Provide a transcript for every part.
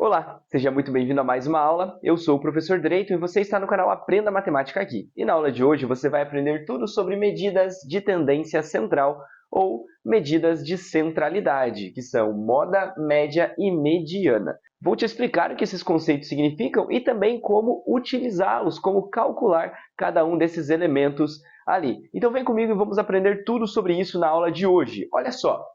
Olá, seja muito bem-vindo a mais uma aula. Eu sou o professor Dreyton e você está no canal Aprenda Matemática aqui. E na aula de hoje você vai aprender tudo sobre medidas de tendência central ou medidas de centralidade, que são moda, média e mediana. Vou te explicar o que esses conceitos significam e também como utilizá-los, como calcular cada um desses elementos ali. Então vem comigo e vamos aprender tudo sobre isso na aula de hoje. Olha só!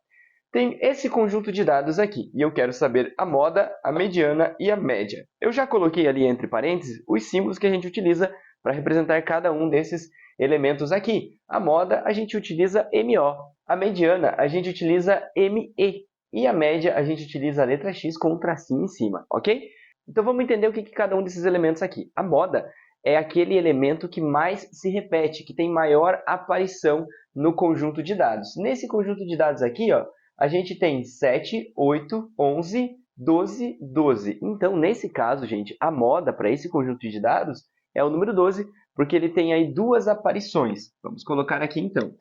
Tem esse conjunto de dados aqui, e eu quero saber a moda, a mediana e a média. Eu já coloquei ali entre parênteses os símbolos que a gente utiliza para representar cada um desses elementos aqui. A moda a gente utiliza MO, a mediana a gente utiliza ME, e a média a gente utiliza a letra X com um tracinho em cima, ok? Então vamos entender o que é cada um desses elementos aqui. A moda é aquele elemento que mais se repete, que tem maior aparição no conjunto de dados. Nesse conjunto de dados aqui, ó, a gente tem 7, 8, 11, 12, 12. Então, nesse caso, gente, a moda para esse conjunto de dados é o número 12, porque ele tem aí duas aparições. Vamos colocar aqui, então.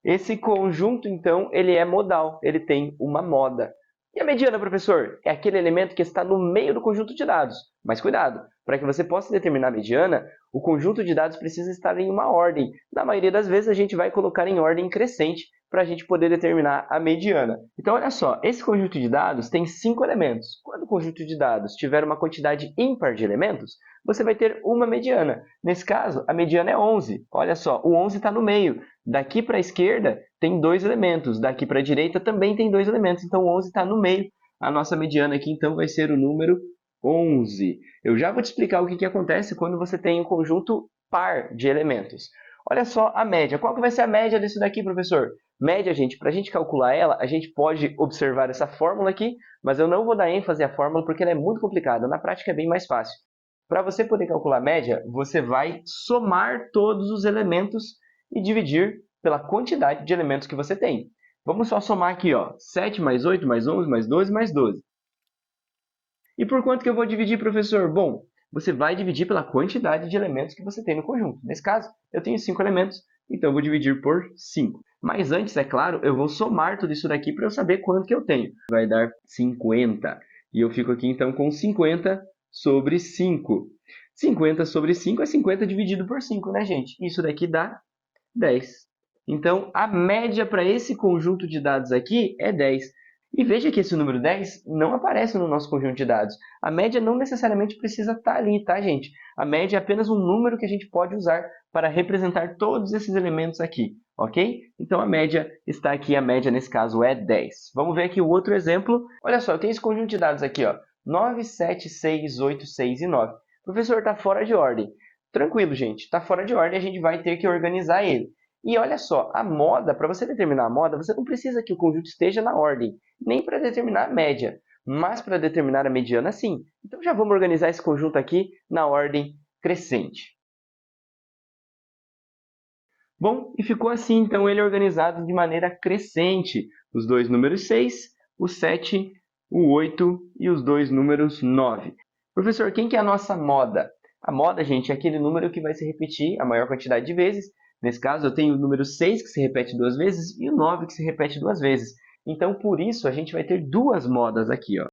Esse conjunto, então, ele é modal, ele tem uma moda. E a mediana, professor? É aquele elemento que está no meio do conjunto de dados. Mas cuidado, para que você possa determinar a mediana, o conjunto de dados precisa estar em uma ordem. Na maioria das vezes, a gente vai colocar em ordem crescente para a gente poder determinar a mediana. Então, olha só, esse conjunto de dados tem 5 elementos. Quando o conjunto de dados tiver uma quantidade ímpar de elementos, você vai ter uma mediana. Nesse caso, a mediana é 11. Olha só, o 11 está no meio. Daqui para a esquerda tem 2 elementos, daqui para a direita também tem 2 elementos, então o 11 está no meio. A nossa mediana aqui, então, vai ser o número 11. Eu já vou te explicar o que acontece quando você tem um conjunto par de elementos. Olha só a média. Qual que vai ser a média disso daqui, professor? Média, gente, para a gente calcular ela, a gente pode observar essa fórmula aqui, mas eu não vou dar ênfase à fórmula porque ela é muito complicada. Na prática é bem mais fácil. Para você poder calcular a média, você vai somar todos os elementos e dividir pela quantidade de elementos que você tem. Vamos só somar aqui, ó, 7 mais 8 mais 11 mais 12 mais 12. E por quanto que eu vou dividir, professor? Bom, você vai dividir pela quantidade de elementos que você tem no conjunto. Nesse caso, eu tenho 5 elementos, então eu vou dividir por 5. Mas antes, é claro, eu vou somar tudo isso daqui para eu saber quanto que eu tenho. Vai dar 50. E eu fico aqui, então, com 50 sobre 5. 50 sobre 5 é 50 dividido por 5, né, gente? Isso daqui dá 10. Então, a média para esse conjunto de dados aqui é 10. E veja que esse número 10 não aparece no nosso conjunto de dados. A média não necessariamente precisa estar ali, tá, gente? A média é apenas um número que a gente pode usar para representar todos esses elementos aqui, ok? Então, a média está aqui, a média nesse caso é 10. Vamos ver aqui o outro exemplo. Olha só, eu tenho esse conjunto de dados aqui, ó, 9, 7, 6, 8, 6 e 9. Professor, está fora de ordem. Tranquilo, gente, está fora de ordem, a gente vai ter que organizar ele. E olha só, a moda, para você determinar a moda, você não precisa que o conjunto esteja na ordem, nem para determinar a média, mas para determinar a mediana, sim. Então, já vamos organizar esse conjunto aqui na ordem crescente. Bom, e ficou assim, então, ele organizado de maneira crescente. Os dois números 6, o 7, o 8 e os dois números 9. Professor, quem que é a nossa moda? A moda, gente, é aquele número que vai se repetir a maior quantidade de vezes. Nesse caso, eu tenho o número 6, que se repete 2 vezes, e o 9, que se repete 2 vezes. Então, por isso, a gente vai ter duas modas aqui, ó.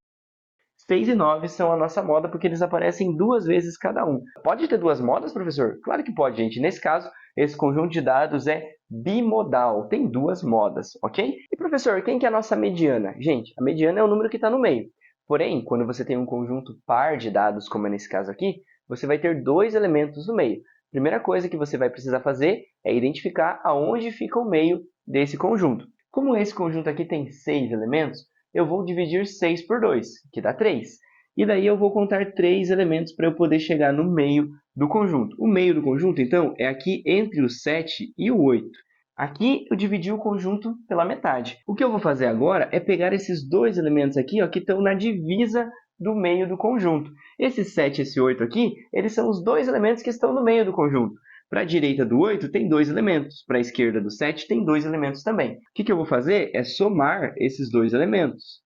6 e 9 são a nossa moda porque eles aparecem 2 vezes cada um. Pode ter duas modas, professor? Claro que pode, gente. Nesse caso, esse conjunto de dados é bimodal, tem 2 modas, ok? E, professor, quem que é a nossa mediana? Gente, a mediana é o número que está no meio. Porém, quando você tem um conjunto par de dados, como é nesse caso aqui, você vai ter 2 elementos no meio. A primeira coisa que você vai precisar fazer é identificar aonde fica o meio desse conjunto. Como esse conjunto aqui tem 6 elementos, eu vou dividir 6 por 2, que dá 3. E daí eu vou contar 3 elementos para eu poder chegar no meio do conjunto. O meio do conjunto, então, é aqui entre o 7 e o 8. Aqui eu dividi o conjunto pela metade. O que eu vou fazer agora é pegar esses 2 elementos aqui, ó, que estão na divisa do meio do conjunto. Esse 7 e esse 8 aqui, eles são os 2 elementos que estão no meio do conjunto. Para a direita do 8 tem 2 elementos, para a esquerda do 7 tem 2 elementos também. O que eu vou fazer é somar esses 2 elementos.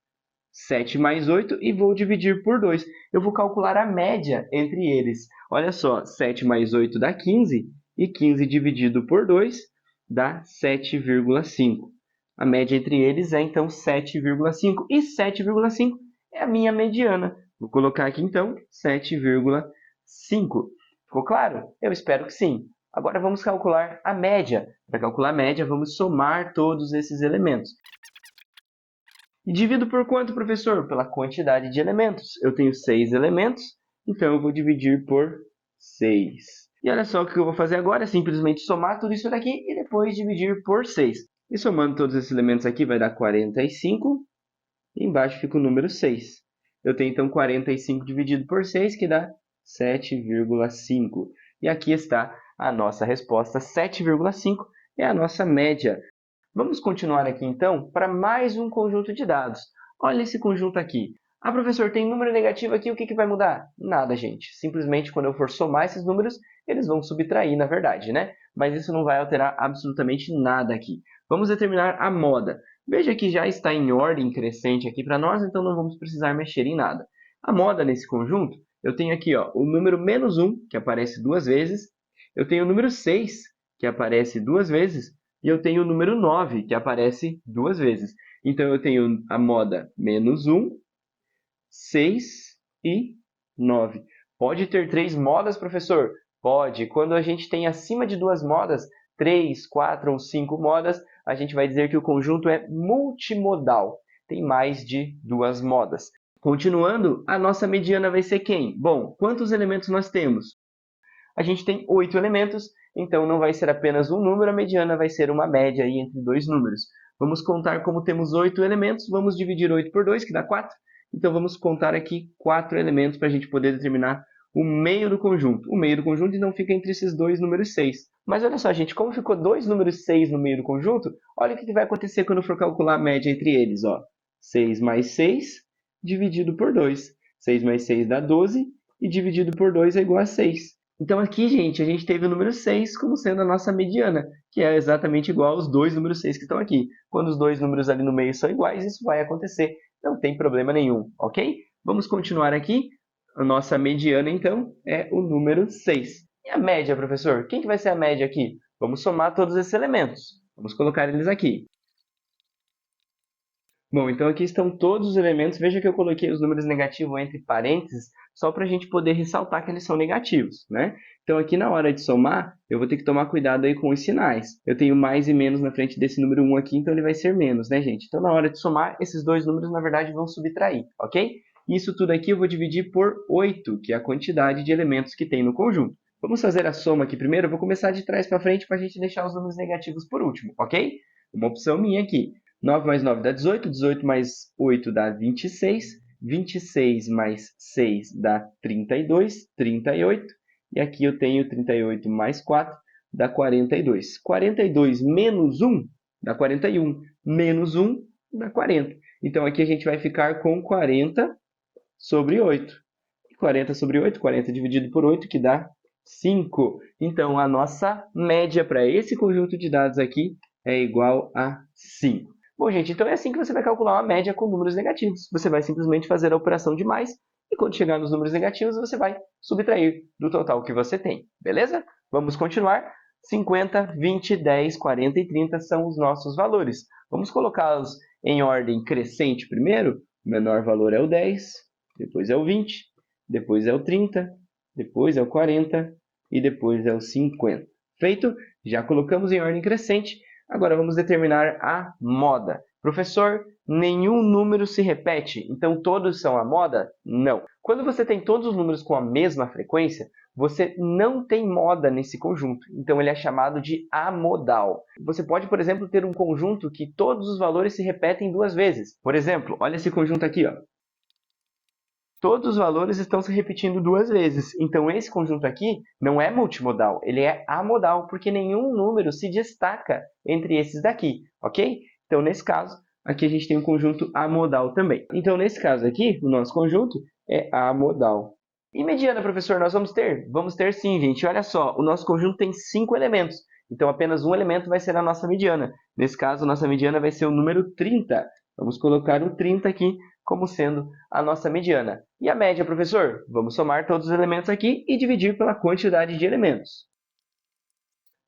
7 mais 8 e vou dividir por 2. Eu vou calcular a média entre eles. Olha só, 7 mais 8 dá 15 e 15 dividido por 2 dá 7,5. A média entre eles é, então, 7,5 e 7,5 é a minha mediana. Vou colocar aqui, então, 7,5. Ficou claro? Eu espero que sim. Agora vamos calcular a média. Para calcular a média, vamos somar todos esses elementos. E divido por quanto, professor? Pela quantidade de elementos. Eu tenho 6 elementos, então eu vou dividir por 6. E olha só o que eu vou fazer agora, é simplesmente somar tudo isso daqui e depois dividir por 6. E somando todos esses elementos aqui vai dar 45, e embaixo fica o número 6. Eu tenho, então, 45 dividido por 6, que dá 7,5. E aqui está a nossa resposta, 7,5 é a nossa média. Vamos continuar aqui, então, para mais um conjunto de dados. Olha esse conjunto aqui. Ah, professor, tem número negativo aqui, o que vai mudar? Nada, gente. Simplesmente, quando eu for somar esses números, eles vão subtrair, na verdade, né? Mas isso não vai alterar absolutamente nada aqui. Vamos determinar a moda. Veja que já está em ordem crescente aqui para nós, então não vamos precisar mexer em nada. A moda nesse conjunto, eu tenho aqui o número menos 1, que aparece 2 vezes. Eu tenho o número 6, que aparece 2 vezes. E eu tenho o número 9, que aparece 2 vezes. Então, eu tenho a moda menos 1, 6 e 9. Pode ter 3 modas, professor? Pode. Quando a gente tem acima de 2 modas, 3, 4 ou 5 modas, a gente vai dizer que o conjunto é multimodal. Tem mais de 2 modas. Continuando, a nossa mediana vai ser quem? Bom, quantos elementos nós temos? A gente tem 8 elementos, então não vai ser apenas um número, a mediana vai ser uma média aí entre dois números. Vamos contar como temos 8 elementos, vamos dividir 8 por 2, que dá 4. Então, vamos contar aqui 4 elementos para a gente poder determinar o meio do conjunto. O meio do conjunto então fica entre esses dois números 6. Mas olha só, gente, como ficou dois números 6 no meio do conjunto, olha o que vai acontecer quando for calcular a média entre eles. 6 mais 6 dividido por 2. 6 mais 6 dá 12 e dividido por 2 é igual a 6. Então, aqui, gente, a gente teve o número 6 como sendo a nossa mediana, que é exatamente igual aos dois números 6 que estão aqui. Quando os dois números ali no meio são iguais, isso vai acontecer. Não tem problema nenhum, ok? Vamos continuar aqui. A nossa mediana, então, é o número 6. E a média, professor? Quem que vai ser a média aqui? Vamos somar todos esses elementos. Vamos colocar eles aqui. Bom, então aqui estão todos os elementos. Veja que eu coloquei os números negativos entre parênteses, só para a gente poder ressaltar que eles são negativos, né? Então, aqui na hora de somar, eu vou ter que tomar cuidado aí com os sinais. Eu tenho mais e menos na frente desse número 1 aqui, então ele vai ser menos, né, gente? Então, na hora de somar, esses dois números, na verdade, vão subtrair, ok? Isso tudo aqui eu vou dividir por 8, que é a quantidade de elementos que tem no conjunto. Vamos fazer a soma aqui primeiro. Eu vou começar de trás para frente para a gente deixar os números negativos por último, ok? Uma opção minha aqui. 9 mais 9 dá 18, 18 mais 8 dá 26, 26 mais 6 dá 32, 38, e aqui eu tenho 38 mais 4 dá 42. 42 menos 1 dá 41, menos 1 dá 40. Então, aqui a gente vai ficar com 40 sobre 8. 40 sobre 8, 40 dividido por 8, que dá 5. Então, a nossa média para esse conjunto de dados aqui é igual a 5. Bom, gente, então é assim que você vai calcular uma média com números negativos. Você vai simplesmente fazer a operação de mais, e quando chegar nos números negativos, você vai subtrair do total que você tem, beleza? Vamos continuar. 50, 20, 10, 40 e 30 são os nossos valores. Vamos colocá-los em ordem crescente primeiro. O menor valor é o 10, depois é o 20, depois é o 30, depois é o 40 e depois é o 50. Feito? Já colocamos em ordem crescente. Agora vamos determinar a moda. Professor, nenhum número se repete, então todos são a moda? Não. Quando você tem todos os números com a mesma frequência, você não tem moda nesse conjunto, então ele é chamado de amodal. Você pode, por exemplo, ter um conjunto que todos os valores se repetem 2 vezes. Por exemplo, olha esse conjunto aqui, Todos os valores estão se repetindo 2 vezes. Então, esse conjunto aqui não é multimodal, ele é amodal, porque nenhum número se destaca entre esses daqui, ok? Então, nesse caso, aqui a gente tem um conjunto amodal também. Então, nesse caso aqui, o nosso conjunto é amodal. E mediana, professor, nós vamos ter? Vamos ter sim, gente. Olha só, o nosso conjunto tem 5 elementos. Então, apenas um elemento vai ser a nossa mediana. Nesse caso, a nossa mediana vai ser o número 30. Vamos colocar o 30 aqui como sendo a nossa mediana. E a média, professor? Vamos somar todos os elementos aqui e dividir pela quantidade de elementos.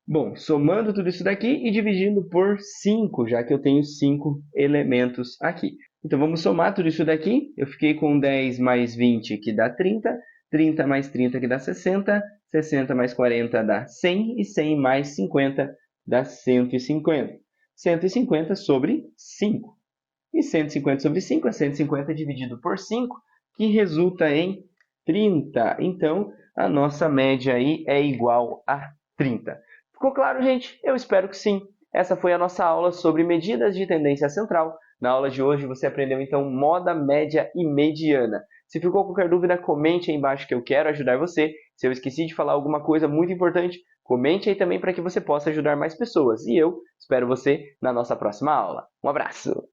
Bom, somando tudo isso daqui e dividindo por 5, já que eu tenho 5 elementos aqui. Então, vamos somar tudo isso daqui. Eu fiquei com 10 mais 20, que dá 30. 30 mais 30, que dá 60. 60 mais 40 dá 100. E 100 mais 50 dá 150. 150 sobre 5. E 150 sobre 5 é 150 dividido por 5, que resulta em 30. Então, a nossa média aí é igual a 30. Ficou claro, gente? Eu espero que sim. Essa foi a nossa aula sobre medidas de tendência central. Na aula de hoje você aprendeu, então, moda, média e mediana. Se ficou com qualquer dúvida, comente aí embaixo que eu quero ajudar você. Se eu esqueci de falar alguma coisa muito importante, comente aí também para que você possa ajudar mais pessoas. E eu espero você na nossa próxima aula. Um abraço!